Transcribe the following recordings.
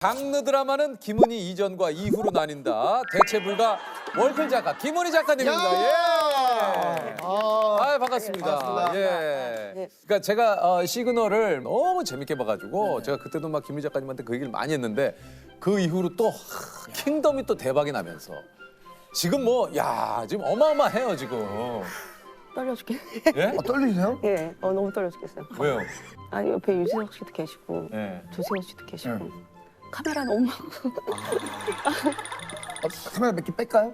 장르 드라마는 김은희 이전과 이후로 나뉜다. 대체 불가 월클 작가 김은희 작가님입니다. 예. 반갑습니다. 반갑습니다. 예. 그러니까 제가 시그널을 너무 재밌게 봐가지고 제가 그때도 막 김은희 작가님한테 그 얘기를 많이 했는데 그 이후로 또 킹덤이 또 대박이 나면서 지금 뭐 야 지금 어마어마해요 지금. 떨려 죽겠네. 예? 떨리세요? 예, 너무 떨려 죽겠어요. 왜요? 아 옆에 유재석 씨도 계시고 예. 조세호 씨도 계시고 네. 카메라 너무 많고. 카메라 몇 개 뺄까요?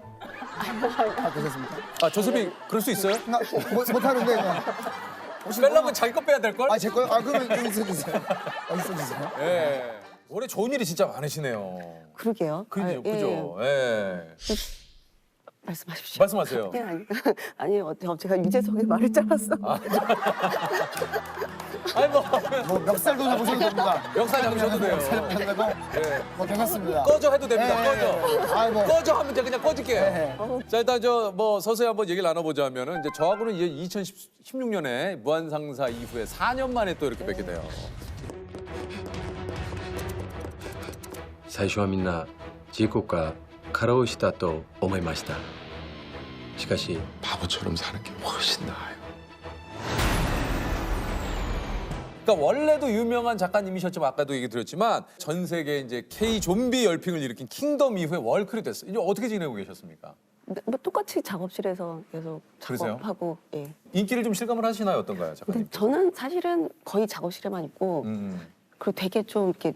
괜찮습니까? 아 조섭이 그럴 수 있어요? 못하는데 그냥. 빼려면 자기 거 빼야 될 걸? 제 거요? 그러면 좀 있어주세요. 있어주세요. 예. 올해 좋은 일이 진짜 많으시네요. 그러게요. 그죠, 예. 그죠. 예. 말씀하십시오. 말씀하세요. 예, 아니 제가 유재석의 말을 잘랐어. 아니 뭐 뭐 멱살도 잡으셔도 됩니다. 역사 잡으셔도 돼요. 멱살 잡으셔도 예. 뭐 괜찮습니다. 꺼져 해도 됩니다. 예, 꺼져. 아이 뭐. 꺼져 하면 이제 그냥 꺼질게요. 예. 자 일단 저 뭐 서서히 한번 얘기를 나눠보자면은 이제 저하고는 이제 2016년에 무한상사 이후에 4년 만에 또 이렇게 뵙게 돼요. 最初はみんな事故か過労したと思いましたしかし 바보처럼 사는 게 훨씬 나아요. 그러니까 원래도 유명한 작가님이셨지만 아까도 얘기 드렸지만 전 세계 이제 K 좀비 열풍을 일으킨 킹덤 이후에 월클이 됐어요. 이제 어떻게 지내고 계셨습니까? 뭐 똑같이 작업실에서 계속 그러세요? 작업하고. 예. 인기를 좀 실감을 하시나요? 어떤가요, 근데 작가님? 저는 사실은 거의 작업실에만 있고 그리고 되게 좀 이렇게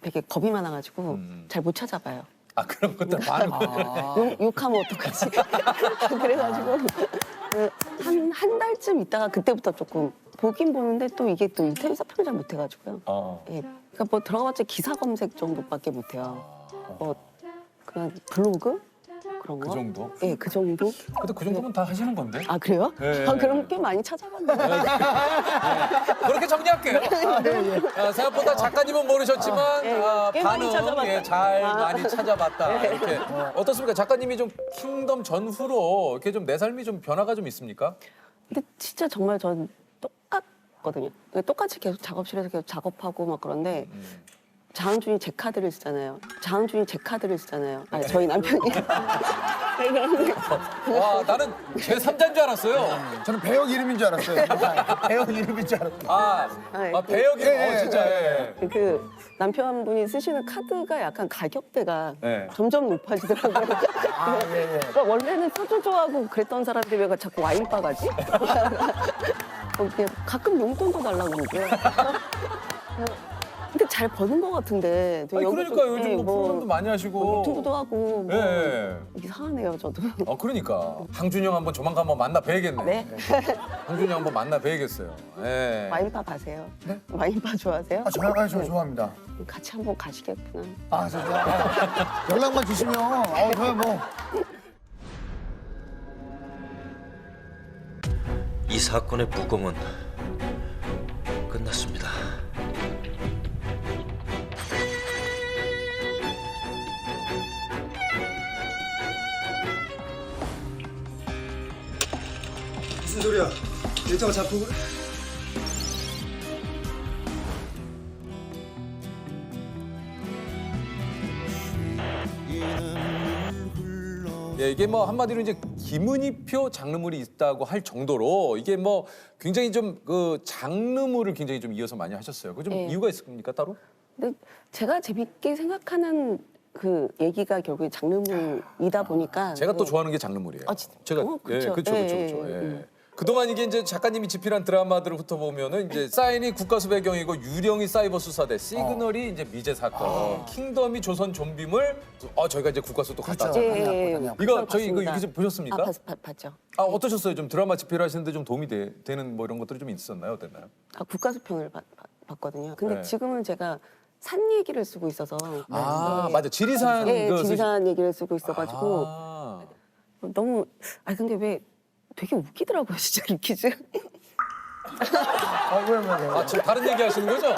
되게 겁이 많아가지고 잘 못 찾아봐요. 아 그런 것들 많은 욕하면 어떡하지? 그래가지고 한 달쯤 있다가 그때부터 조금 보긴 보는데 또 이게 또 인터넷 서평을 잘 못해가지고요. 예. 그러니까 뭐 들어가봤자 기사 검색 정도밖에 못해요. 뭐 그냥 블로그 그런 거. 그 정도? 예, 그 정도. 근데 그 정도면 다 하시는 건데? 아 그래요? 예. 그럼 꽤 많이 찾아봤는데. 그렇게 정리할게요. 생각보다 작가님은 모르셨지만 꽤 많이 반응 찾아봤다. 잘 많이 찾아봤다. 이렇게 어떻습니까? 작가님이 좀 킹덤 전후로 이렇게 좀 내 삶이 좀 변화가 좀 있습니까? 근데 진짜 정말 전 똑같거든요. 똑같이 계속 작업실에서 계속 작업하고 막 그런데 장은준이 제 카드를 쓰잖아요. 아니, 저희 남편이. 와 나는 제 3자인 줄 알았어요. 저는 배역 이름인 줄 알았어요. 배역 이름인 줄 알았어요. 배역이 예, 진짜 예. 그 남편분이 쓰시는 카드가 약간 가격대가 네. 점점 높아지더라고요. 그러니까 원래는 소주 좋아하고 그랬던 사람들이 왜 자꾸 와인바 가지? 그냥 가끔 용돈도 달라고 그러고요. 근데 잘 버는 것 같은데. 아니, 그러니까 요즘 예, 뭐 프로그램도 많이 하시고. 유튜브도 하고 뭐 예. 이상하네요 저도. 그러니까 항준영 한번 조만간 한번 만나 뵈야겠네. 네. 항준영 한번 만나 뵈야겠어요. 예. 와인바 가세요? 네? 와인바 좋아하세요? 저 좋아합니다. 같이 한번 가시겠구나. 진짜. 연락만 주시면 저야 뭐. 이 사건의 부검은 끝났습니다. 무슨 소리야? 데이터가 잡힌 거야? 예, 이게 뭐 한마디로 이제 김은희표 장르물이 있다고 할 정도로 이게 뭐 굉장히 좀 그 장르물을 굉장히 좀 이어서 많이 하셨어요. 그 좀 예. 이유가 있습니까 따로? 근데 제가 재밌게 생각하는 그 얘기가 결국에 장르물이다 보니까 제가 또 좋아하는 게 장르물이에요. 아, 진짜? 제가 그쵸. 그렇죠. 예. 그동안 이게 이제 작가님이 집필한 드라마들을 훑어보면은 이제 사인이 국가수 배경이고 유령이 사이버 수사대, 시그널이 이제 미제 사건, 킹덤이 조선 좀비물, 저희가 이제 국가수 또 갔다 그렇죠. 왔잖아요. 예. 이거 저희 이거 봤습니다. 이게 좀 보셨습니까? 봤죠. 어떠셨어요? 좀 드라마 집필하시는데 좀 도움이 되는 뭐 이런 것들이 좀 있었나요? 어땠나요? 국가수평을 봤거든요. 근데 네. 지금은 제가 산 얘기를 쓰고 있어서 맞아. 지리산 지리산 얘기를 쓰고 있어가지고 아. 너무 근데 왜 되게 웃기더라고요 진짜 이 퀴즈. 왜. 지금 다른 얘기 하시는 거죠?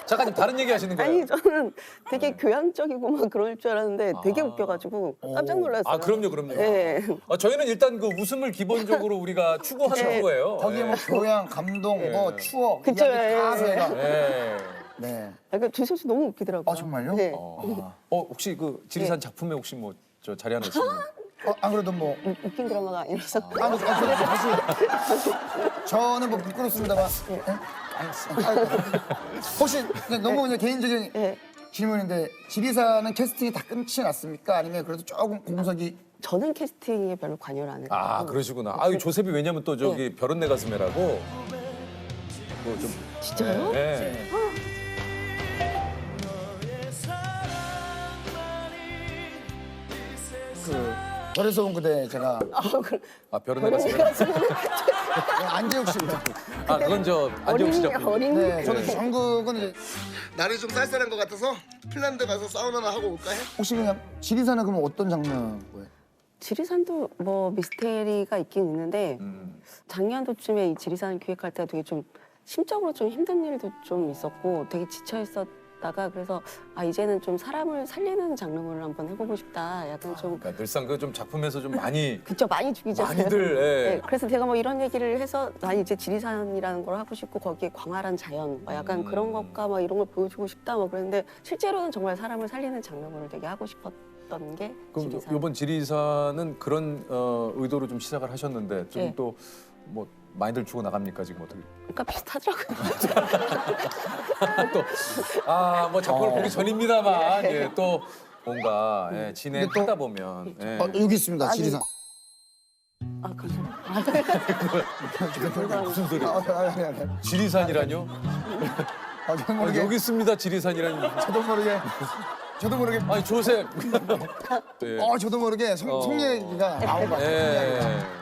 작가님 다른 얘기 하시는 거예요? 아니 저는 되게 교양적이고 막 그럴 줄 알았는데 되게 웃겨가지고 깜짝 놀랐어요. 그럼요. 네. 저희는 일단 그 웃음을 기본적으로 우리가 추구하는 거예요. 거기에 뭐 교양, 감동, 뭐 추억, 그쵸, 이야기 다 예. 저희가. 네. 네. 약간 주실 씨 너무 웃기더라고요. 아, 정말요? 네. 혹시 그 지리산 작품에 혹시 뭐 저 자리 하나 있으면 안 그래도 뭐 웃긴 드라마가 아니라서. 아니, 다시 저는 뭐 부끄럽습니다만. 네? 혹시 그냥 너무 그냥 개인적인 네. 질문인데 지리산은 캐스팅이 다 끝이 났습니까? 아니면 그래도 조금 공석이 저는 캐스팅에 별로 관여를 안 해요. 그러시구나. 아유 조셉이 왜냐면 또 저기 별은 내 가슴에라고 뭐좀 진짜요? 네. 그 별에서 온 그대 제가 별은 내 가슴에. 안재욱 씨입니다. 그건 저 안재욱 씨 작품. 어린이. 네, 저는 전국은 이제 날이 좀 쌀쌀한 것 같아서 핀란드 가서 사우나나 하고 올까요? 혹시 그냥 지리산은 그러면 어떤 장르 거예요? 지리산도 뭐 미스테리가 있긴 있는데 작년도쯤에 이 지리산 기획할 때 되게 좀 심적으로 좀 힘든 일도 좀 있었고 되게 지쳐 있었다가 그래서 이제는 좀 사람을 살리는 장르를 한번 해보고 싶다. 약간 좀 그러니까 늘상 그 좀 작품에서 좀 많이 그쵸 많이 죽이잖아요. 많이들 예. 네, 그래서 제가 뭐 이런 얘기를 해서 나 이제 지리산이라는 걸 하고 싶고 거기에 광활한 자연, 막 약간 그런 것과 막 이런 걸 보여주고 싶다. 뭐 그랬는데 실제로는 정말 사람을 살리는 장르를 되게 하고 싶었던 게 그럼 지리산. 이번 지리산은 그런 의도로 좀 시작을 하셨는데 지금 네. 또 뭐 많이들 주고 나갑니까 지금 어떻게? 그러니까 비슷하더라고요. 뭐 작품을 보기 전입니다만 예, 또 뭔가 진행하다 보면 예. 여기 있습니다, 지리산. 감사합니다. 무슨 소리? 아니. 지리산이라뇨? 저도 모르게, 여기 있습니다 지리산이라뇨. 저도 모르게, 아니 조셉. 예. 저도 모르게 성 얘기가 나온 것 같아요. 예.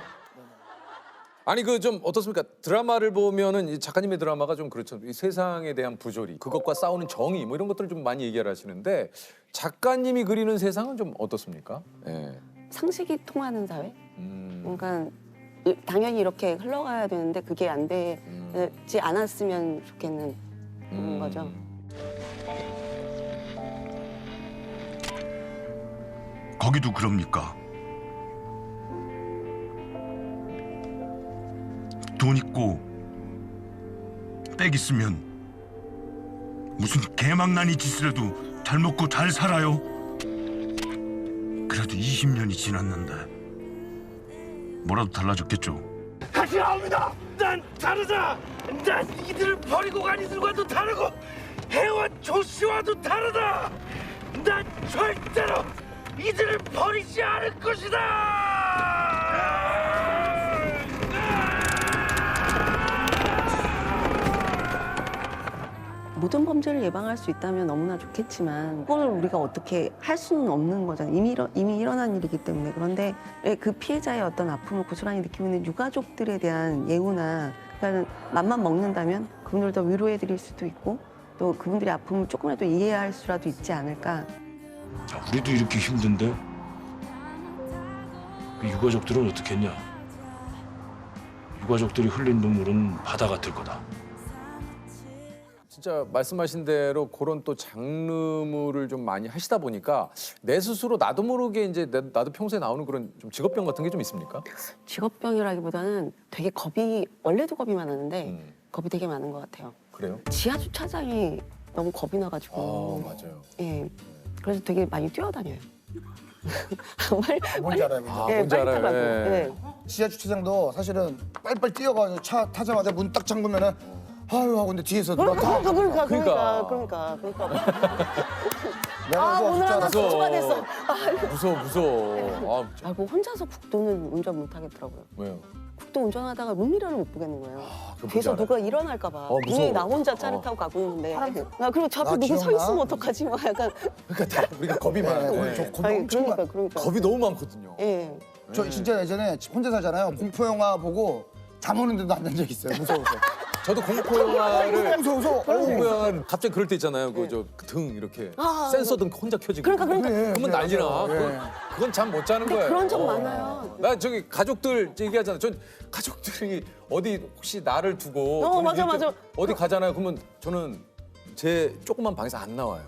아니 그 좀 어떻습니까? 드라마를 보면은 이 작가님의 드라마가 좀 그렇죠. 이 세상에 대한 부조리, 그것과 싸우는 정의 뭐 이런 것들을 좀 많이 얘기를 하시는데 작가님이 그리는 세상은 좀 어떻습니까? 예. 상식이 통하는 사회? 음. 그러니까 당연히 이렇게 흘러가야 되는데 그게 안 되지 않았으면 좋겠는 그런 거죠. 거기도 그럽니까? 돈 있고 백 있으면 무슨 개망나니 짓을 해도 잘 먹고 잘 살아요. 그래도 20년이 지났는데 뭐라도 달라졌겠죠. 다시 나옵니다. 난 다르다. 난 이들을 버리고 간 이들과도 다르고 해원 조씨와도 다르다. 난 절대로 이들을 버리지 않을 것이다. 모든 범죄를 예방할 수 있다면 너무나 좋겠지만 그걸 우리가 어떻게 할 수는 없는 거잖아요. 이미 일어난 일이기 때문에. 그런데 그 피해자의 어떤 아픔을 고스란히 느끼고 있는 유가족들에 대한 예우나 그러니까 맘만 먹는다면 그분들을 더 위로해 드릴 수도 있고 또 그분들의 아픔을 조금이라도 이해할 수라도 있지 않을까. 우리도 이렇게 힘든데 그 유가족들은 어떻겠냐? 유가족들이 흘린 눈물은 바다 같을 거다. 진짜 말씀하신 대로 그런 또 장르물을 좀 많이 하시다 보니까 내 스스로 나도 모르게 이제 나도 평소에 나오는 그런 좀 직업병 같은 게 좀 있습니까? 직업병이라기보다는 되게 원래도 겁이 많았는데 겁이 되게 많은 것 같아요. 그래요? 지하 주차장이 너무 겁이 나가지고. 맞아요. 예. 그래서 되게 많이 뛰어다녀요. 뭔지 알아요. 뭔지 알아요. 타라고. 예. 예. 지하 주차장도 사실은 빨리빨리 뛰어가지고 차 타자마자 문 딱 잠그면은 아유 하고 근데 뒤에서 누가 다 그러니까. 내가 그거 오늘 하나 진짜 추가됐어. 무서워. 뭐 혼자서 국도는 운전 못 하겠더라고요. 왜요? 국도 운전하다가 룸미러를 못 보겠는 거예요. 그거 뒤에서 뭔지 누가 일어날까 봐. 무서워. 분명히 나 혼자 차를 타고 가고 있는데. 그리고 저 앞에 나 누구 서 기억나? 있으면 어떡하지? 막 약간. 그러니까 다 우리가 겁이 많아요. 오늘 저 겁이 엄청 많아. 그러니까. 겁이 너무 많거든요. 예. 저 진짜 예전에 혼자 살잖아요. 공포 영화 보고 잠 오는데도 안 잔 적 있어요. 무서워서. 저도 공포 영화를 무서워서. 공포 영화는 갑자기 그럴 때 있잖아요. 그 저 등 이렇게 센서 등 혼자 켜지고. 그러니까. 그러면 난리나. 예. 그건 잠 못 자는 근데 거예요. 그런 적 많아요. 나 저기 가족들 얘기하잖아요. 전 가족들이 어디 혹시 나를 두고 저는 맞아, 이렇게 맞아. 어디 가잖아요. 그러면 저는 제 조그만 방에서 안 나와요.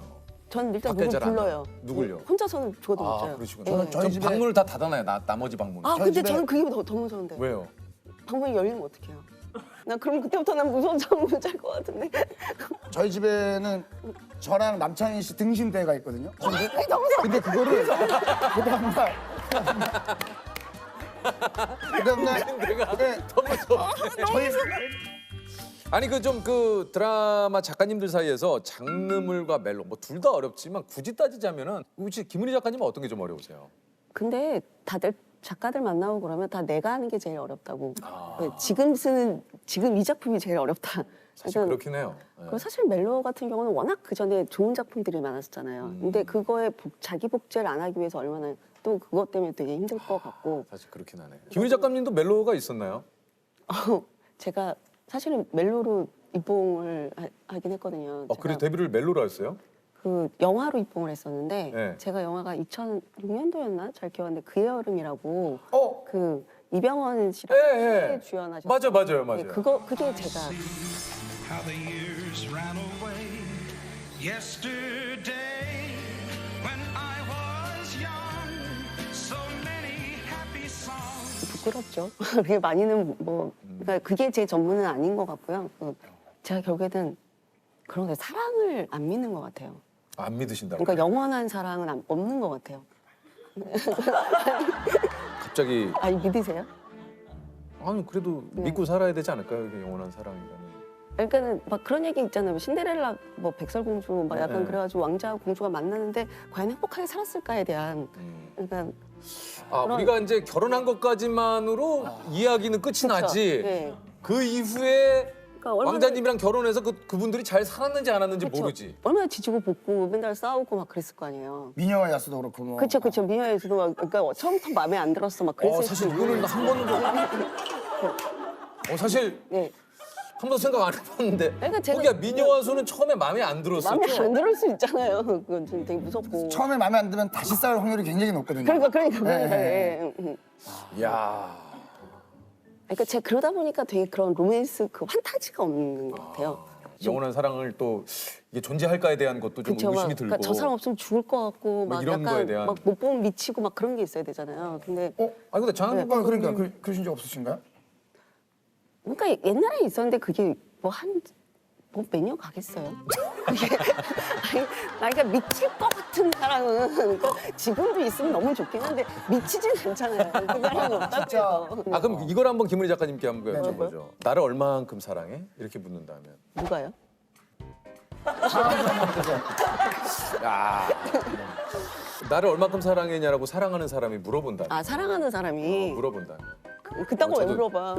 전 일단 밖에 누굴 잘 안 불러요. 나와요. 누굴요? 혼자서는 죽어도 못 아 자요. 그러시구나. 예. 저희 전 집에- 방문을 다 닫아놔요. 나머지 방문. 근데 집에- 저는 그게 더 무서운데. 왜요? 방문이 열리면 어떡해요? 나 그럼 그때부터 난 무서운 잠 못 잘 것 같은데. 저희 집에는 저랑 남창희 씨 등신대가 있거든요. 너무 무서워. 근데 그거를 그 다음날 네, 저희 아니 그 좀 그 드라마 작가님들 사이에서 장르물과 멜로 뭐 둘 다 어렵지만 굳이 따지자면은 혹시 김은희 작가님은 어떤 게 좀 어려우세요? 근데 다들 작가들 만나고 그러면 다 내가 하는 게 제일 어렵다고. 아. 네, 지금 이 작품이 제일 어렵다. 사실 그렇긴 해요. 예. 그리고 사실 멜로 같은 경우는 워낙 그 전에 좋은 작품들이 많았잖아요. 근데 그거에 자기 복제를 안 하기 위해서 얼마나 또 그것 때문에 되게 힘들 것 같고. 사실 그렇긴 하네요. 김은희 작가님도 멜로가 있었나요? 제가 사실은 멜로로 입봉을 하긴 했거든요. 그래 제가 데뷔를 멜로로 했어요? 그 영화로 입봉을 했었는데 네. 제가 영화가 2006년도였나 잘 기억하는데 그의 여름이라고 어? 그 이병헌 씨랑 예, 예. 주연하셨어요. 맞아요. 네, 그게 제가 How the years ran away yesterday when I was young. So many happy songs. 부끄럽죠. 그게 많이는 뭐 그러니까 그게 제 전문은 아닌 것 같고요. 제가 결국에는 그런 데 사랑을 안 믿는 것 같아요. 안 믿으신다고? 그러니까 영원한 사랑은 없는 것 같아요. 갑자기 아니 믿으세요? 아니 그래도 네. 믿고 살아야 되지 않을까요? 이게 영원한 사랑이라는. 그러니까는 막 그런 얘기 있잖아요. 뭐 신데렐라, 뭐 백설공주, 막 약간 네. 그래가지고 왕자와 공주가 만나는데 과연 행복하게 살았을까에 대한 그러니까 그런- 우리가 이제 결혼한 것까지만으로 이야기는 끝이 그쵸? 나지. 네. 그 이후에 그러니까 얼마나 왕자님이랑 결혼해서 그분들이 잘 살았는지 안 살았는지 그쵸? 모르지. 얼마나 지지고 볶고 맨날 싸우고 막 그랬을 거 아니에요. 미녀와 야수도 그렇고 뭐. 그렇죠. 미녀에서도 막 그러니까 처음부터 마음에 안 들었어 막 그랬을 사실 수도 이거는 있고. 한 번도 사실 네. 한 번도 생각 안 해봤는데 그러니까 제가 거기가 미녀와 수는 처음에 마음에 안 들었었죠. 마음에 안 들을 수 있잖아요. 그건 좀 되게 무섭고. 처음에 마음에 안 들면 다시 싸울 확률이 굉장히 높거든요. 그러니까. 네. 야 그러니까 제가 그러다 보니까 되게 그런 로맨스 그 환타지가 없는 것 같아요. 영원한 사랑을 또 이게 존재할까에 대한 것도 좀 그쵸, 의심이 막, 들고. 그러니까 저 사람 없으면 죽을 것 같고 뭐 막 이런 거에 약간 대한. 막 못 보면 미치고 막 그런 게 있어야 되잖아요. 근데 아니 근데 장한국 그러니까 감독님 그러신 적 없으신가요? 그러니까 옛날에 있었는데 그게 뭐 몇 년 가겠어요? 그게 아니, 그러니까 미칠 것 같은 사람은 그러니까 지금도 있으면 너무 좋긴 한데 미치진 않잖아요. 그 사람이 없다고 해서. 그럼 이걸 한번 김은희 작가님께 한번 네, 여쭤보죠. 나를 얼마만큼 사랑해? 이렇게 묻는다면. 누가요? 야. 나를 얼마큼 사랑했냐라고 사랑하는 사람이 물어본다. 아 사랑하는 사람이 물어본다. 그딴 거 왜 저도- 물어봐?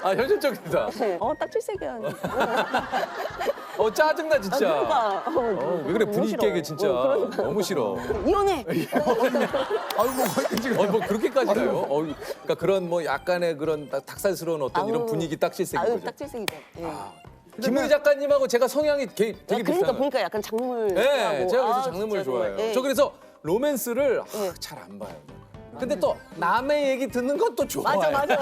현실적이다. 딱 질색이야. 짜증나 진짜. 그러니까. 왜 그래 너무 분위기 싫어. 깨게 진짜. 그러니까. 너무 싫어. 이혼해. 뭐 그렇게까지 가요? 그러니까 그런 뭐 약간의 그런 닭살스러운 어떤 이런 아우, 분위기 딱 실색인 아유 거죠. 딱 질색이죠. 예. 김은희 작가님하고 제가 성향이 되게 그러니까 비슷해요. 보니까 약간 장물. 네, 제가 그래서 아, 장르물 진짜 좋아해요. 예. 저 그래서 로맨스를 예. 잘 안 봐요. 근데 또 남의 얘기 듣는 건 또 좋아요. 맞아.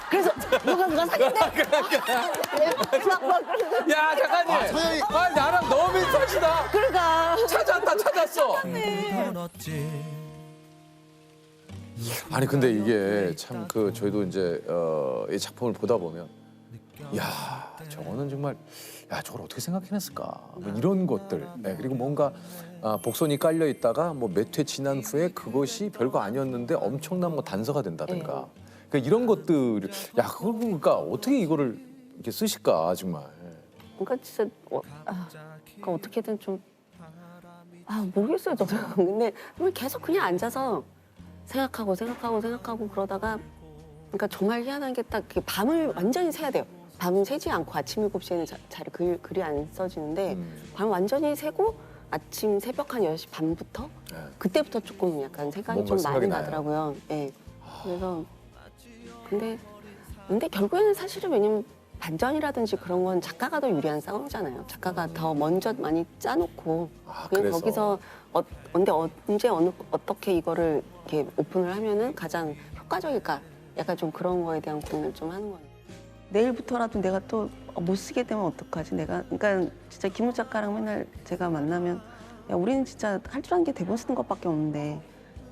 그래서 누가 사귀대? 야 작가님, 나랑 너무 비슷하시다. 그러니까. 찾았어. 아니 근데 이게 참 그 저희도 이제 이 작품을 보다 보면 야 저거는 정말 야 저걸 어떻게 생각해냈을까 뭐 이런 것들 그리고 뭔가 복선이 깔려 있다가 뭐 몇 회 지난 후에 그것이 별거 아니었는데 엄청난 뭐 단서가 된다든가 그러니까 이런 것들 야 그걸 보니까 어떻게 이거를 이렇게 쓰실까 정말 그러니까 진짜 그러니까 어떻게든 좀 모르겠어요 저도. 근데 계속 그냥 앉아서 생각하고 그러다가 그러니까 정말 희한한 게 딱 밤을 완전히 새야 돼요. 밤은 새지 않고 아침 7시에는 잘 글이 안 써지는데 밤 완전히 새고 아침 새벽 한 10시 반부터 그때부터 조금 약간 생각이 좀 뭔가 많이 생각이 나요. 나더라고요. 예. 그래서 근데 결국에는 사실은 왜냐면 반전이라든지 그런 건 작가가 더 유리한 싸움이잖아요. 작가가 더 먼저 많이 짜놓고 그냥 그래서. 거기서 언제 어떻게 이거를 이렇게 오픈을 하면은 가장 효과적일까? 약간 좀 그런 거에 대한 고민을 좀 하는 거예요. 내일부터라도 내가 또 못 쓰게 되면 어떡하지? 그러니까 진짜 김우 작가랑 맨날 제가 만나면 야 우리는 진짜 할 줄 아는 게 대본 쓰는 것밖에 없는데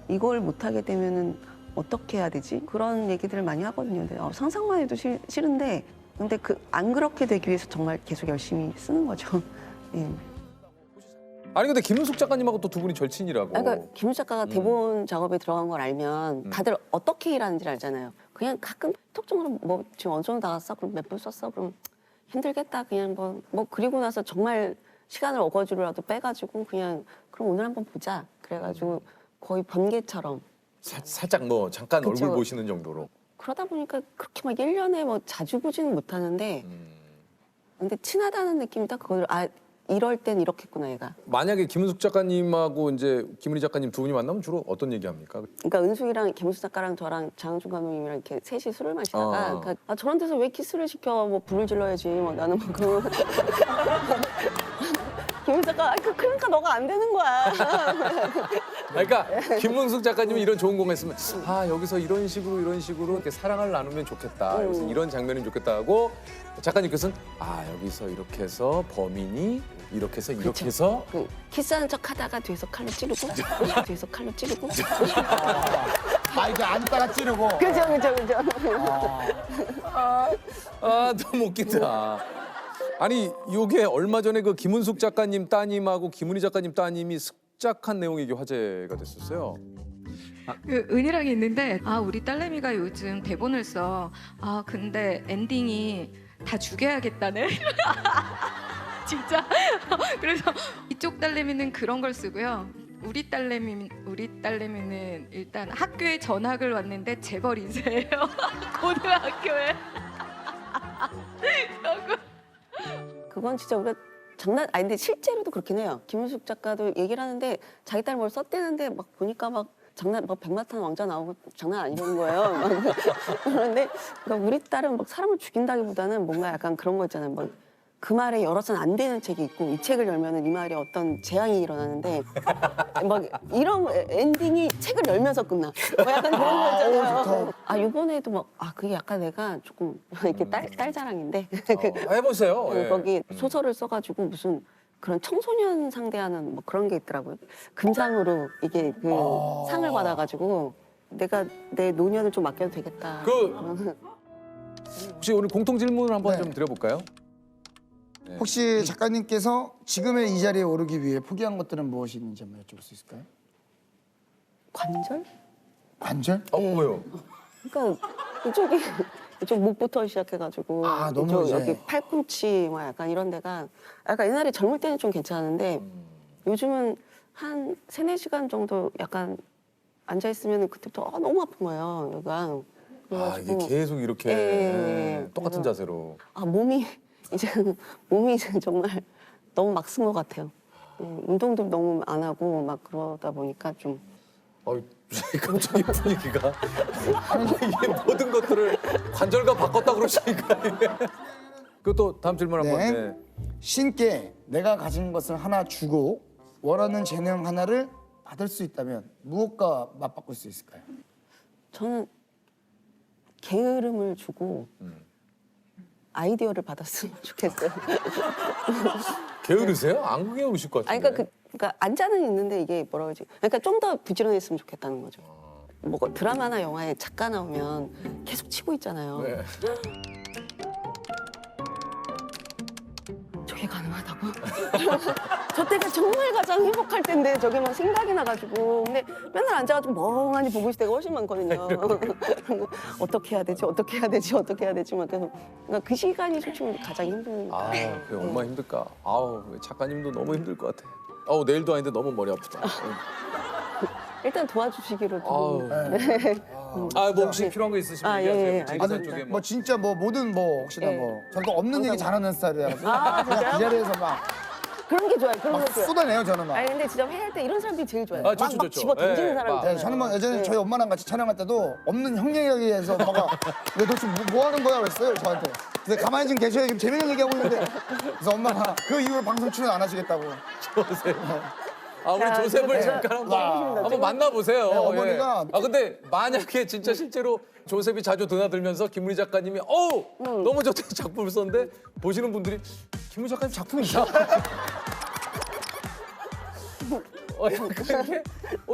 이걸 못 하게 되면은 어떻게 해야 되지? 그런 얘기들을 많이 하거든요. 근데 상상만 해도 싫은데 근데 안 그렇게 되기 위해서 정말 계속 열심히 쓰는 거죠. 예. 아니 근데 김은숙 작가님하고 또 두 분이 절친이라고. 그러니까 김은숙 작가가 대본 작업에 들어간 걸 알면 다들 어떻게 일하는지 알잖아요. 그냥 가끔 톡적으로 뭐 지금 어느 정도 나갔어? 그럼 몇 분 썼어? 그럼 힘들겠다. 그냥 뭐 그리고 나서 정말 시간을 어거지로라도 빼가지고 그냥 그럼 오늘 한번 보자. 그래가지고 거의 번개처럼. 살짝 뭐 잠깐 그쵸. 얼굴 보시는 정도로. 그러다 보니까 그렇게 막 1년에 뭐 자주 보지는 못하는데 근데 친하다는 느낌이다. 그걸 이럴 땐 이렇겠구나 얘가. 만약에 김은숙 작가님하고 이제 김은희 작가님 두 분이 만나면 주로 어떤 얘기합니까? 그러니까 은숙이랑 김은숙 작가랑 저랑 장은준 감독님이랑 이렇게 셋이 술을 마시다가 그러니까 저런 데서 왜 키스를 시켜? 뭐 불을 질러야지. 뭐 나는 뭐 그런 김은숙 작가 그러니까 너가 안 되는 거야. 그러니까 김은숙 작가님이 이런 좋은 공을 했으면 여기서 이런 식으로 이렇게 사랑을 나누면 좋겠다. 여기서 이런 장면이 좋겠다 하고 작가님께서는 여기서 이렇게 해서 범인이 이렇게 해서 이렇게 해서 키스하는 척 하다가 뒤에서 칼로 찌르고 뒤에서 칼로 찌르고 이게 앉다가 찌르고. 그죠. 너무 웃긴다. 아니 요게 얼마 전에 그 김은숙 작가님 따님하고 김은희 작가님 따님이 습작한 내용이 이게 화제가 됐었어요. 그 은희랑 있는데 우리 딸내미가 요즘 대본을 써. 근데 엔딩이 다 죽여야겠다네. 진짜. 그래서 이쪽 딸내미는 그런 걸 쓰고요. 우리 딸내미는 일단 학교에 전학을 왔는데 재벌 2세예요. 고등학교에. 그건 진짜 우리가 근데 실제로도 그렇긴 해요. 김은숙 작가도 얘기를 하는데 자기 딸 뭘 썼대는데 막 보니까 막 백마탄 왕자 나오고 장난 아니는 거예요. 그런데 그러니까 우리 딸은 막 사람을 죽인다기보다는 뭔가 약간 그런 거 있잖아요. 막 그 말에 열어서는 안 되는 책이 있고 이 책을 열면은 이 말에 어떤 재앙이 일어나는데 막 이런 엔딩이 책을 열면서 끝나. 뭐 약간 그런 거 있잖아요. 이번에도 막 그게 약간 내가 조금 이렇게 딸 자랑인데 해보세요. 예. 거기 소설을 써가지고 무슨 그런 청소년 상대하는 뭐 그런 게 있더라고요. 금상으로 이게 그 상을 받아가지고 내가 내 노년을 좀 맡겨도 되겠다. 혹시 오늘 공통 질문을 한번 좀 드려볼까요? 혹시 작가님께서 지금의 이 자리에 오르기 위해 포기한 것들은 무엇이 있는지 한번 여쭤볼 수 있을까요? 관절? 관절? 뭐요? 그러니까 이쪽 목부터 시작해가지고 너무 이제. 여기 팔꿈치 막 약간 이런 데가 약간 옛날에 젊을 때는 좀 괜찮았는데 요즘은 한 3-4시간 정도 약간 앉아 있으면 그때부터 너무 아픈 거예요. 여기가. 이게 계속 이렇게 똑같은 자세로. 몸이 이제 정말 너무 막 쓴 것 같아요. 운동도 너무 안 하고 막 그러다 보니까 좀. 갑자기 분위기가 이게 모든 것들을 관절과 바꿨다 그러시니까. 그것도 다음 질문 한번. 신께 내가 가진 것을 하나 주고 원하는 재능 하나를 받을 수 있다면 무엇과 맞바꿀 수 있을까요? 저는 게으름을 주고 아이디어를 받았으면 좋겠어요. 게으르세요? 안 게으르실 것 같은데. 그러니까 앉아는 있는데 이게 뭐라고 하지? 그러니까 좀 더 부지런했으면 좋겠다는 거죠. 뭐 드라마나 영화에 작가 나오면 계속 치고 있잖아요. 네. 저게 가능하다고? 저 때가 정말 가장 행복할 때인데 저게 막 생각이 나가지고 근데 맨날 앉아가지고 멍하니 보고 있을 때가 훨씬 많거든요. 어떻게 해야 되지? 막 계속 그러니까 그 시간이 솔직히 가장 힘드니까. 그게 얼마나 힘들까. 작가님도 너무 힘들 것 같아. 내일도 아닌데 너무 머리 아프다. 일단 도와주시기로 좀. 뭐 혹시 필요한 거 있으시면 얘기하세요. 제기사 쪽에 뭐 진짜 모든 혹시나 저도 없는 얘기 잘하는 스타일이라서 진짜요? 이 자리에서 막 그런 게 좋아요. 그런 게 좋아요. 쏟아내요 저는 막. 근데 진짜 회의할 때 이런 사람들이 제일 좋아요. 좋죠, 막 좋죠. 집어 던지는 사람 막. 있잖아요. 저는 예전에 저희 엄마랑 같이 촬영할 때도 없는 형님에게서 엄마가 왜 너 지금 뭐 하는 거야 그랬어요 저한테. 근데 가만히 좀 계셔야 지금 재밌는 얘기하고 있는데 그래서 엄마가 그 이후로 방송 출연 안 하시겠다고. 우리 조셉을 잠깐 한번 만나보세요. 어머니가. 근데 만약에 진짜 실제로 조셉이 자주 드나들면서 김은희 작가님이 너무 좋다는 작품을 썼는데 보시는 분들이 김은희 작가님 작품 이상.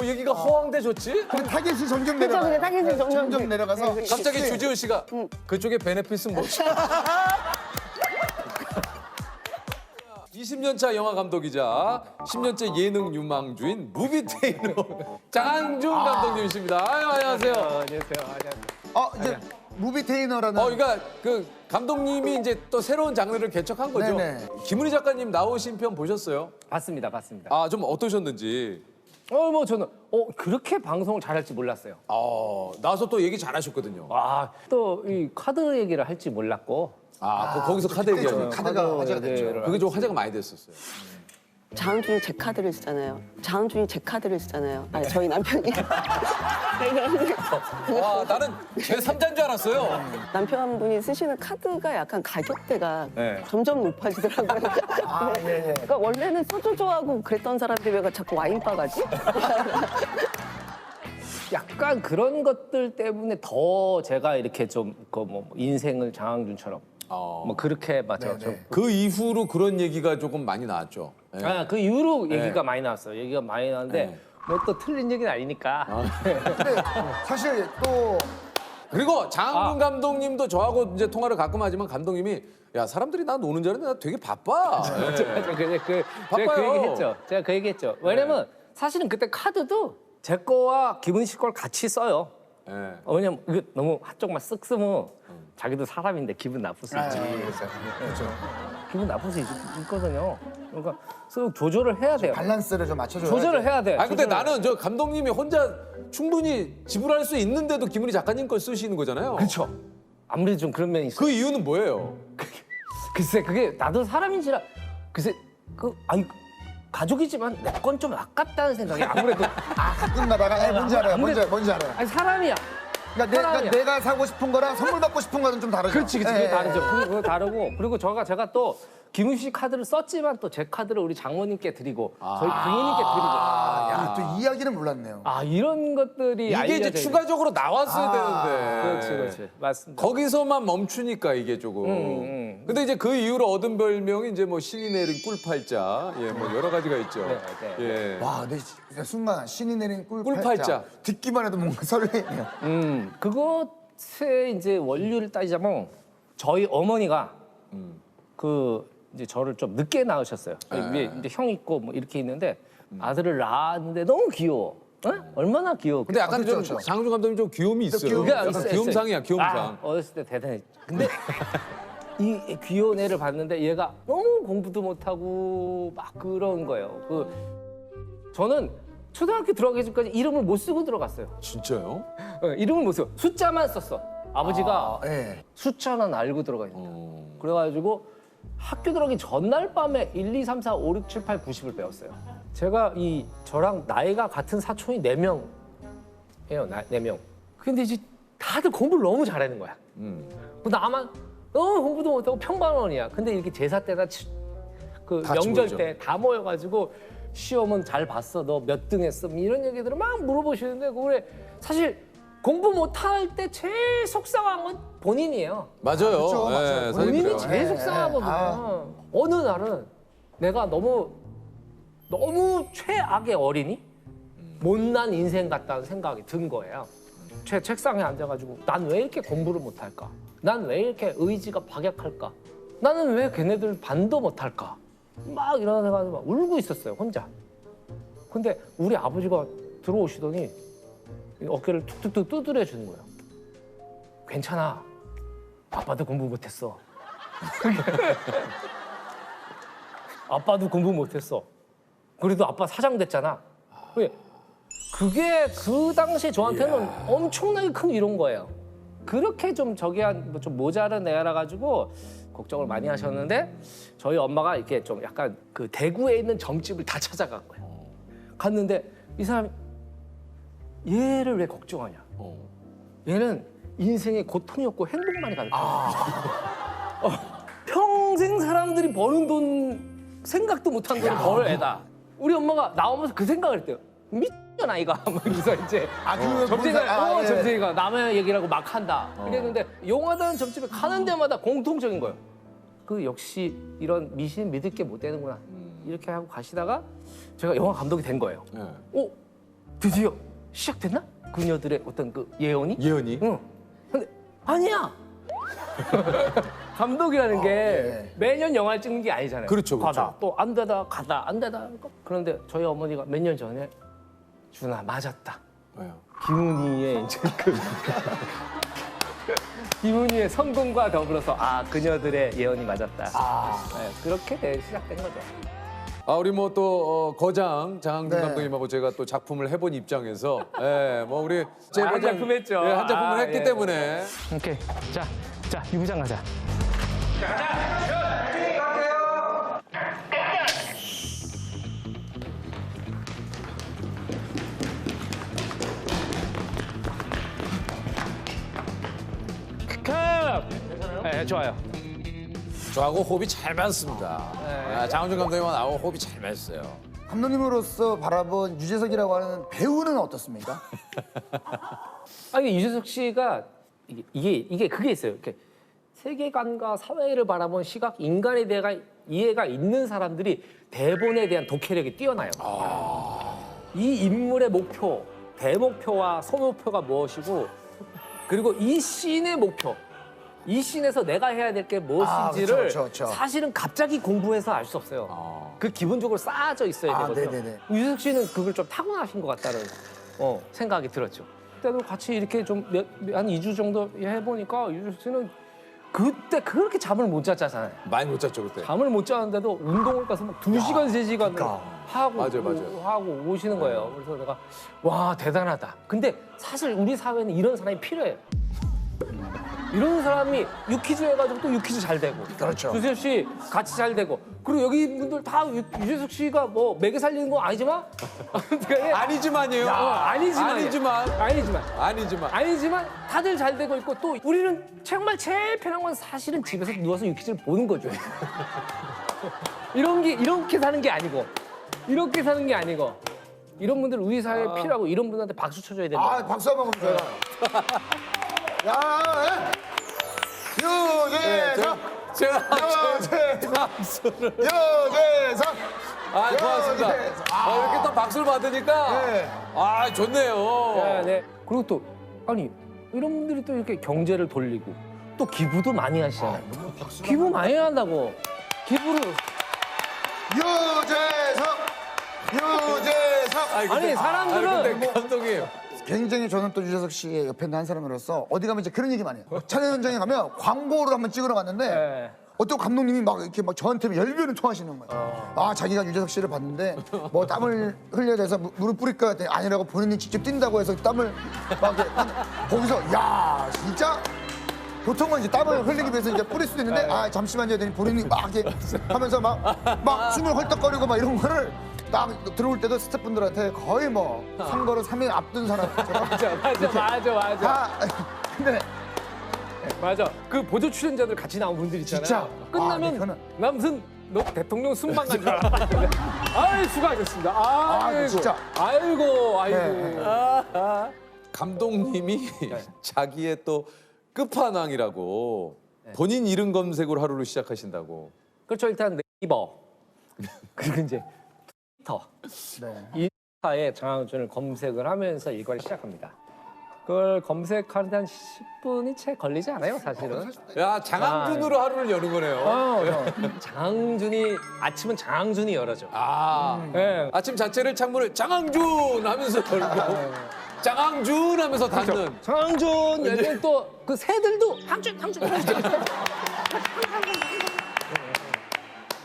여기가 허황돼 좋지? 그 타겟이 점점 그죠, 내려가요. 그게 타겟이 점점 내려가서 갑자기 쉽게 주지훈 씨가 그쪽에 베네핏은 뭐지? 20년 차 영화 감독이자 10년째 예능 유망주인 무비테이너 장항준 감독님이십니다. 아유, 안녕하세요. 이제 무비테이너라는 그러니까 그 감독님이 이제 또 새로운 장르를 개척한 거죠. 네네. 김은희 작가님 나오신 편 보셨어요? 봤습니다. 아, 좀 어떠셨는지. 뭐 저는 그렇게 방송을 잘할지 몰랐어요. 나와서 또 얘기 잘하셨거든요. 또 이 카드 얘기를 할지 몰랐고. 거기서 카드 얘기하죠. 카드가 화제가 됐죠. 그게 좀 화제가 많이 됐었어요. 장항준이 제 카드를 쓰잖아요. 장항준이 제 카드를 쓰잖아요. 아니, 저희 남편이. 와, 나는 제 3자인 줄 알았어요. 남편분이 쓰시는 카드가 약간 가격대가 점점 높아지더라고요. 그러니까 원래는 소주 좋아하고 그랬던 사람들이 왜 자꾸 와인바 가지? 약간 그런 것들 때문에 더 제가 이렇게 좀 인생을 장항준처럼 뭐 그렇게 맞죠. 그 이후로 그런 얘기가 조금 많이 나왔죠. 네. 그 이후로 얘기가 많이 나왔어요. 얘기가 많이 나왔는데 뭐 또 틀린 얘기는 아니니까. 근데 사실 또 그리고 장항준 감독님도 저하고 이제 통화를 가끔 하지만 감독님이 야, 사람들이 나 노는 줄 알았는데 나 되게 바빠. 맞아. 제가 그 바빠요. 얘기했죠. 제가 그 얘기했죠. 왜냐면 사실은 그때 카드도 제 거와 김은희 씨 걸 같이 써요. 왜냐면 이거 너무 한쪽만 쓱 쓰면 자기도 사람인데 기분 나쁠 수 있지. 그렇죠. 기분 나쁠 수 있거든요. 그러니까 쓱 조절을 해야 돼요. 밸런스를 좀 맞춰줘야 조절을 해야 돼. 근데 나는 저 감독님이 혼자 충분히 지불할 수 있는데도 김은희 작가님 걸 쓰시는 거잖아요. 그렇죠. 아무래도 좀 그런 면이 있어요. 그 이유는 뭐예요? 글쎄 그게 나도 사람인지라 글쎄 가족이지만 내 건 좀 아깝다는 생각이 아무래도 가끔 가다가 뭔지 알아요. 뭔지 알아요. 아니 사람이야. 그러니까 내가 사고 싶은 거랑 선물 받고 싶은 거는 좀 다르죠. 그렇지. 그게 다르죠. 그거 다르고 그리고 제가 또 김은희 씨 카드를 썼지만 또 제 카드를 우리 장모님께 드리고 저희 부모님께 드리고. 또 이야기는 몰랐네요. 이런 것들이 이게 이제 알려져 추가적으로 나왔어야 되는데. 그렇지. 맞습니다. 거기서만 멈추니까 이게 조금. 근데 이제 그 이후로 얻은 별명이 이제 뭐 신이 내린 꿀팔자, 뭐 여러 가지가 있죠. 예. 와, 근데 진짜 순간 신이 내린 꿀팔자. 꿀팔자. 듣기만 해도 뭔가 설레네요. 그것의 이제 원료를 따지자면 저희 어머니가 이제 저를 좀 늦게 낳으셨어요. 위에 이제 형 있고 뭐 이렇게 있는데 아들을 낳았는데 너무 귀여워. 얼마나 귀여워. 근데 약간 좀 그렇죠. 장항준 감독님 좀 귀요미 있어요. 그러니까 약간 있어요, 귀염상이야, 귀염상. 어렸을 때 대단해. 근데 이 귀여운 애를 봤는데 얘가 너무 공부도 못하고 막 그런 거예요. 저는 초등학교 들어가기 전까지 이름을 못 쓰고 들어갔어요. 진짜요? 이름을 못 쓰고 숫자만 썼어. 아버지가 숫자만 알고 들어가 있는 거야. 그래가지고 학교 들어가기 전날 밤에 1, 2, 3, 4, 5, 6, 7, 8, 90을 배웠어요. 제가 저랑 나이가 같은 사촌이 4명이에요. 4명. 근데 이제 다들 공부를 너무 잘하는 거야. 나만 너무 공부도 못하고 평범원이야. 근데 이렇게 제사 때나 명절 때 다 모여가지고 시험은 잘 봤어. 너 몇 등 했어? 이런 얘기들을 막 물어보시는데 그래 사실 공부 못할 때 제일 속상한 건 본인이에요. 맞아요. 그렇죠, 맞아요. 사실 본인이 그래요. 제일 속상하거든요. 어느 날은 내가 너무 최악의 어린이? 못난 인생 같다는 생각이 든 거예요. 책상에 앉아가지고 난 왜 이렇게 공부를 못할까? 난 왜 이렇게 의지가 박약할까? 나는 왜 걔네들 반도 못할까? 막 이런 생각을 막 울고 있었어요, 혼자. 근데 우리 아버지가 들어오시더니 어깨를 툭툭툭 두드려 주는 거예요. 괜찮아. 아빠도 공부 못했어. 아빠도 공부 못했어. 그래도 아빠 사장 됐잖아. 그게 그 당시에 저한테는 엄청나게 큰 위로인 거예요. 그렇게 좀 좀 모자란 애라 가지고 걱정을 많이 하셨는데 저희 엄마가 이렇게 좀 약간 그 대구에 있는 점집을 다 찾아간 거예요. 갔는데 이 사람이 얘를 왜 걱정하냐? 얘는 인생에 고통이 없고 행복만이 가득해. 평생 사람들이 버는 돈 생각도 못한 돈을 벌 애다. 우리 엄마가 나오면서 그 생각을 했대요. 미쳤잖아 이가. 그래서 이제 점쟁이가 남의 얘기라고 막 한다. 그랬는데 용하다는 점집에 가는 데마다 공통적인 거예요. 역시 이런 미신 믿을 게 못 되는구나. 이렇게 하고 가시다가 제가 영화 감독이 된 거예요. 네. 드디어 시작됐나? 그녀들의 어떤 그 예언이? 예언이? 응. 근데 아니야. 감독이라는 게 매년 영화를 찍는 게 아니잖아요. 그렇죠, 그렇죠. 가다 또 안 되다 가다 안 되다. 그런데 저희 어머니가 몇 년 전에 준아 맞았다. 왜요? 김은희의 이제 김은희의 성공과 더불어서 그녀들의 예언이 맞았다. 네, 그렇게 시작된 거죠. 우리 뭐 또 거장 장항준 네. 감독님하고 제가 또 작품을 해본 입장에서 뭐 우리 한 작품 했죠. 한 작품을 했기 예. 때문에 오케이. 자, 유부장 가자. 컷! 네, 좋아요. 저하고 호흡이 잘 맞습니다. 장항준 감독님하고 나하고 호흡이 잘 맞았어요. 감독님으로서 바라본 유재석이라고 하는 배우는 어떻습니까? 아니 유재석 씨가 이게 그게 있어요. 이렇게 세계관과 사회를 바라본 시각, 인간에 대한 이해가 있는 사람들이 대본에 대한 독해력이 뛰어나요. 이 인물의 목표, 대목표와 소목표가 무엇이고, 그리고 이 씬의 목표, 이 씬에서 내가 해야 될 게 무엇인지를 그쵸. 사실은 갑자기 공부해서 알 수 없어요. 그 기본적으로 쌓아져 있어야 되거든요. 네네네. 유재석 씨는 그걸 좀 타고나신 것 같다는 생각이 들었죠. 그때도 같이 이렇게 좀 한 2주 정도 해보니까 유재석 씨는 그때 그렇게 잠을 못 잤잖아요. 많이 못 잤죠 그때. 잠을 못 자는데도 운동을 가서 막 2시간, 3시간을 하고 맞아요. 하고 오시는 거예요. 그래서 내가 와 대단하다. 근데 사실 우리 사회는 이런 사람이 필요해요. 이런 사람이 유퀴즈 해가지고 또 유퀴즈 잘 되고, 그렇죠. 유재석 씨 같이 잘 되고, 그리고 여기 분들 다 유재석 씨가 뭐 매개 살리는 거 아니지만 아니지만이에요. 아니지만 다들 잘 되고 있고, 또 우리는 정말 제일 편한 건 사실은 집에서 누워서 유퀴즈를 보는 거죠. 이렇게 사는 게 아니고, 이런 분들 우리 사회에 필요하고, 이런 분들한테 박수 쳐줘야 된다. 박수 한번 주세요. 야, 유재석! 유재석! 고맙습니다. 이렇게 또 박수를 받으니까 좋네요. 네. 그리고 또 아니 이런 분들이 또 이렇게 경제를 돌리고 또 기부도 많이 하시잖아요. 기부 많이 한다고. 기부를 유재석! 아니 사람들은 근데 감독님 굉장히 저는 또 유재석 씨의 옆에 있는 한 사람으로서 어디 가면 이제 그런 얘기 많이 해요. 촬영 현장에 가면 광고를 한번 찍으러 갔는데 어떤 감독님이 막 이렇게 막 저한테 열변을 토하시는 거예요. 자기가 유재석 씨를 봤는데 뭐 땀을 흘려야 돼서 물을 뿌릴까 했더니 아니라고 본인이 직접 뛴다고 해서 땀을 막 이렇게 거기서 야 진짜 보통은 이제 땀을 흘리기 위해서 이제 뿌릴 수도 있는데 잠시만요 했더니 본인이 막 이렇게 하면서 막 숨을 헐떡거리고 막 이런 거를 딱 들어올 때도 스태프분들한테 거의 뭐 선거를 3일 앞둔 사람처럼 맞아. 근데 맞아. 그 보조 출연자들 같이 나온 분들 있잖아요. 진짜. 끝나면 그거는- 나 무슨 너 대통령 순방 간 줄 알았다. 아이 수고하셨습니다. 아이고. 진짜. 아이고. 감독님이 자기의 또 끝판왕이라고 본인 이름 검색으로 하루를 시작하신다고. 그렇죠. 일단 네이버 그리고 이제 트위터 인스타에 장항준을 검색을 하면서 일과를 시작합니다. 그걸 검색하는데 한 10분이 채 걸리지 않아요, 사실은. 야 장항준으로 하루를 여는 거네요. 장항준이 아침은 장항준이 열어줘. 네. 아침 자체를 창문을 장항준 하면서 열고 장항준 하면서 닫는. 장항준 열면 또 그 새들도 항준.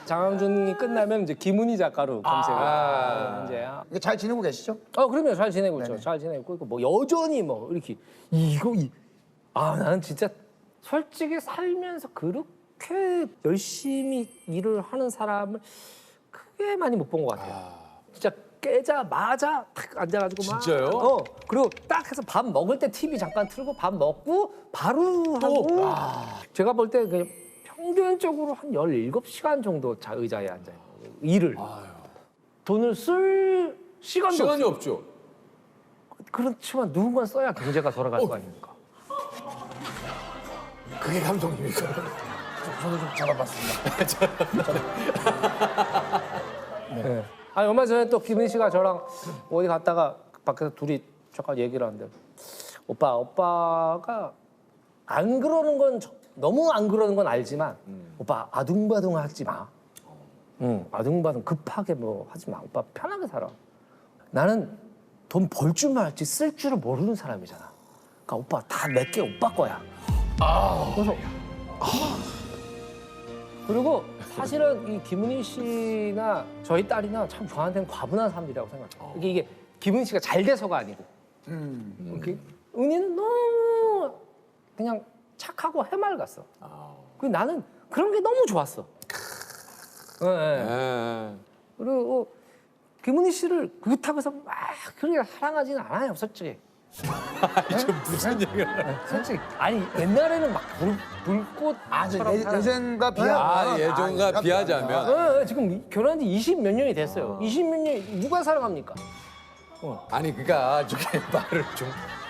장항준이 끝나면 이제 김은희 작가로 검색을 이제. 이게 잘 지내고 계시죠? 그러면 잘 지내고 있죠. 잘 지내고 있고 뭐 여전히 뭐 이렇게 나는 진짜 솔직히 살면서 그렇게 열심히 일을 하는 사람을 크게 많이 못 본 것 같아요. 진짜 깨자마자 탁 앉아가지고 막. 진짜요? 그리고 딱 해서 밥 먹을 때 TV 잠깐 틀고 밥 먹고 바로 하고. 제가 볼 때 그냥 평균적으로 한 17시간 정도 의자에 앉아요. 일을. 돈을 쓸 시간이 없죠. 그렇지만 누군가 써야 경제가 돌아갈 거 아닙니까? 그게 감독님이니까. 저도 좀 잡아봤습니다. 네. 아니 얼마 전에 또 김은희 씨가 저랑 어디 갔다가 밖에서 둘이 잠깐 얘기를 하는데 오빠가 안 그러는 건 너무 안 그러는 건 알지만 오빠 아둥바둥 하지 마. 아둥바둥 급하게 뭐 하지 마. 오빠 편하게 살아. 나는 돈 벌 줄만 알지 쓸 줄을 모르는 사람이잖아. 그러니까 오빠 다 내게 오빠 거야. 그래서 그리고 사실은 이 김은희 씨나 저희 딸이나 참 저한테는 과분한 사람들이라고 생각해요. 이게 김은희 씨가 잘 돼서가 아니고 은희는 너무 그냥 착하고 해맑았어. 그리고 나는 그런 게 너무 좋았어. 네. 그리고 김은희 씨를 그렇다고 해서 막 그렇게 사랑하지는 않아요, 솔직히. 지금 무슨 얘기를? 솔직히 아니 옛날에는 막 불꽃처럼 예전과 비하면 예전과 비하자면 지금 결혼한 지 20몇 년이 됐어요. 20몇 년이 누가 사랑합니까? 아니 그러니까 저게 말을 좀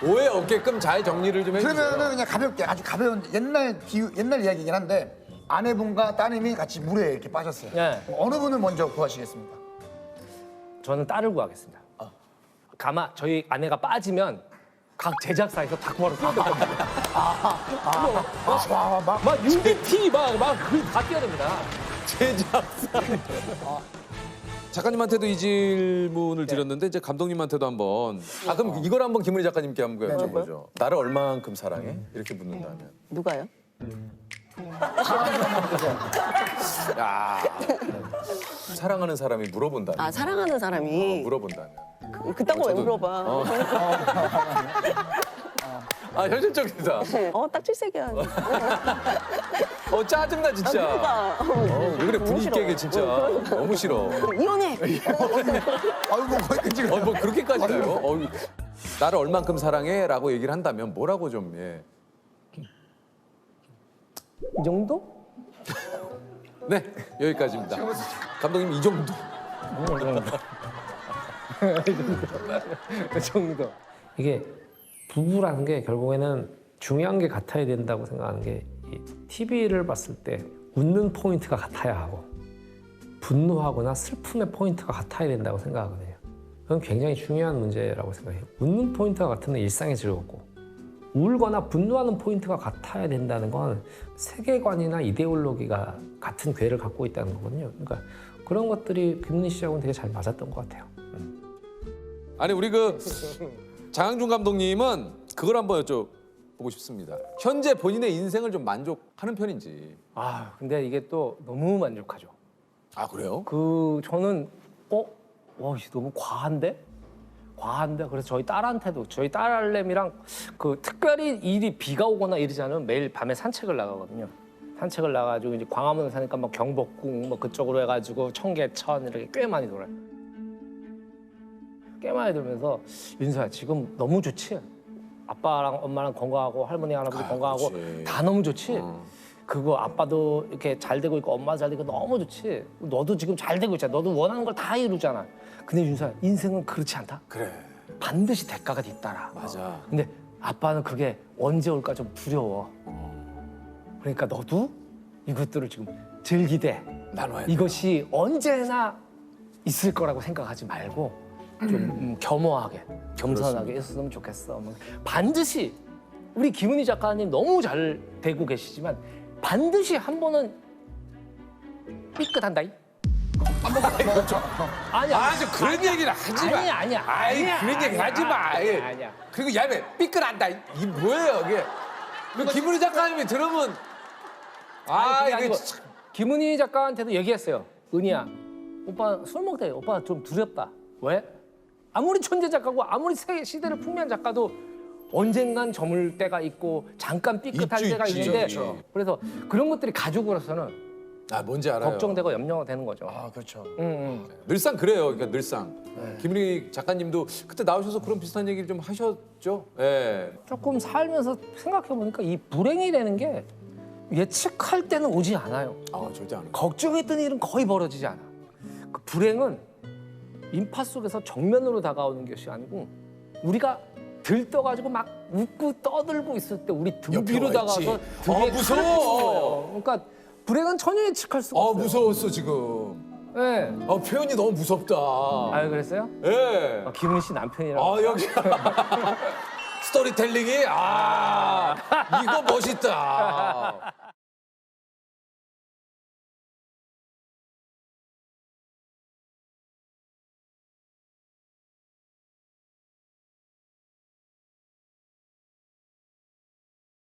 오해 없게끔 잘 정리를 좀 해주세요. 그러면은 그냥 가볍게 아주 가벼운 옛날 이야기이긴 한데 아내분과 따님이 같이 물에 이렇게 빠졌어요. 네. 어느 분을 먼저 구하시겠습니까? 저는 딸을 구하겠습니다. 가마 저희 아내가 빠지면 각 제작사에서 다 구하러 뛰어들 겁니다. 막 UBT 막 그걸 다 뛰어듭니다. 제작사. 작가님한테도 이 질문을 드렸는데 이제 감독님한테도 한번 그럼 이걸 한번 김은희 작가님께 한번 여쭤보죠. 나를 얼마만큼 사랑해? 이렇게 묻는다면. 누가요? 야 사랑하는 사람이 물어본다면. 아 사랑하는 사람이 물어본다면. 그딴 거 왜 물어봐? 현실적이다. 딱질색이야. 짜증나 진짜. 왜 그래 분위기 깨게 진짜. 너무 싫어. 이혼해. 아이고 거기까지. 뭐 그렇게까지 가요? 나를 얼만큼 사랑해?라고 얘기를 한다면 뭐라고 좀 예. 이 정도? 네 여기까지입니다. 감독님 이 정도. 그 정도. 이게 부부라는 게 결국에는 중요한 게 같아야 된다고 생각하는 게 TV를 봤을 때 웃는 포인트가 같아야 하고 분노하거나 슬픔의 포인트가 같아야 된다고 생각하거든요. 그건 굉장히 중요한 문제라고 생각해요. 웃는 포인트가 같으면 일상이 즐겁고 울거나 분노하는 포인트가 같아야 된다는 건 세계관이나 이데올로기가 같은 궤를 갖고 있다는 거거든요. 그러니까 그런 것들이 김은희 씨하고는 되게 잘 맞았던 것 같아요. 아니 우리 장항준 감독님은 그걸 한번 여쭤보고 싶습니다. 현재 본인의 인생을 좀 만족하는 편인지. 근데 이게 또 너무 만족하죠. 그래요? 저는 너무 과한데? 그래서 저희 딸한테도 저희 딸내미랑 특별히 비가 오거나 이러지 않으면 매일 밤에 산책을 나가거든요. 산책을 나가지고 이제 광화문에 사니까 막 경복궁 뭐 그쪽으로 해가지고 청계천 이렇게 꽤 많이 돌아요. 꽤 많이 돌면서 윤서야 지금 너무 좋지? 아빠랑 엄마랑 건강하고 할머니 할아버지 건강하고 그렇지. 다 너무 좋지? 그거 아빠도 이렇게 잘 되고 있고 엄마도 잘 되고 너무 좋지? 너도 지금 잘 되고 있잖아. 너도 원하는 걸 다 이루잖아. 근데 윤서야 인생은 그렇지 않다? 그래. 반드시 대가가 뒤따라. 맞아. 근데 아빠는 그게 언제 올까 좀 두려워. 그러니까 너도 이것들을 지금 즐기되 나눠야 돼. 이것이 언제나 있을 거라고 생각하지 말고 좀 겸허하게 겸손하게 있었으면 좋겠어. 반드시 우리 김은희 작가님 너무 잘 되고 계시지만 반드시 한 번은 삐끗한다이. 아니야. 그런 얘기를 하지 마. 아니야. 그런 얘기 하지 마. 아니야. 그리고 야매 삐끗한다. 이게 뭐예요 이게? 김은희 작가님이 들으면 그게 이게 아니고 김은희 작가한테도 얘기했어요. 은희야, 오빠 술 먹을 때 오빠 좀 두렵다. 왜? 아무리 천재 작가고 아무리 시대를 풍미한 작가도 언젠간 저물 때가 있고 잠깐 삐끗할 때가 있는데 그래서 그런 것들이 가족으로서는 뭔지 알아요. 걱정되고 염려가 되는 거죠. 그렇죠. 늘상 그래요. 그러니까 늘상. 김은희 작가님도 그때 나오셔서 그런 비슷한 얘기를 좀 하셨죠. 예. 조금 살면서 생각해 보니까 이 불행이라는 게 예측할 때는 오지 않아요. 절대 안 해요. 걱정했던 일은 거의 벌어지지 않아. 그 불행은 인파 속에서 정면으로 다가오는 것이 아니고 우리가 들떠가지고 막 웃고 떠들고 있을 때 우리 등 뒤로 다가와서 등에 무서워. 칼을 찌는 거예요. 그러니까 불행은 전혀 예측할 수가 없어요. 무서웠어 지금. 네. 표현이 너무 무섭다. 아 그랬어요? 예. 김은 씨 남편이라고. 아 역시 스토리텔링이 이거 멋있다.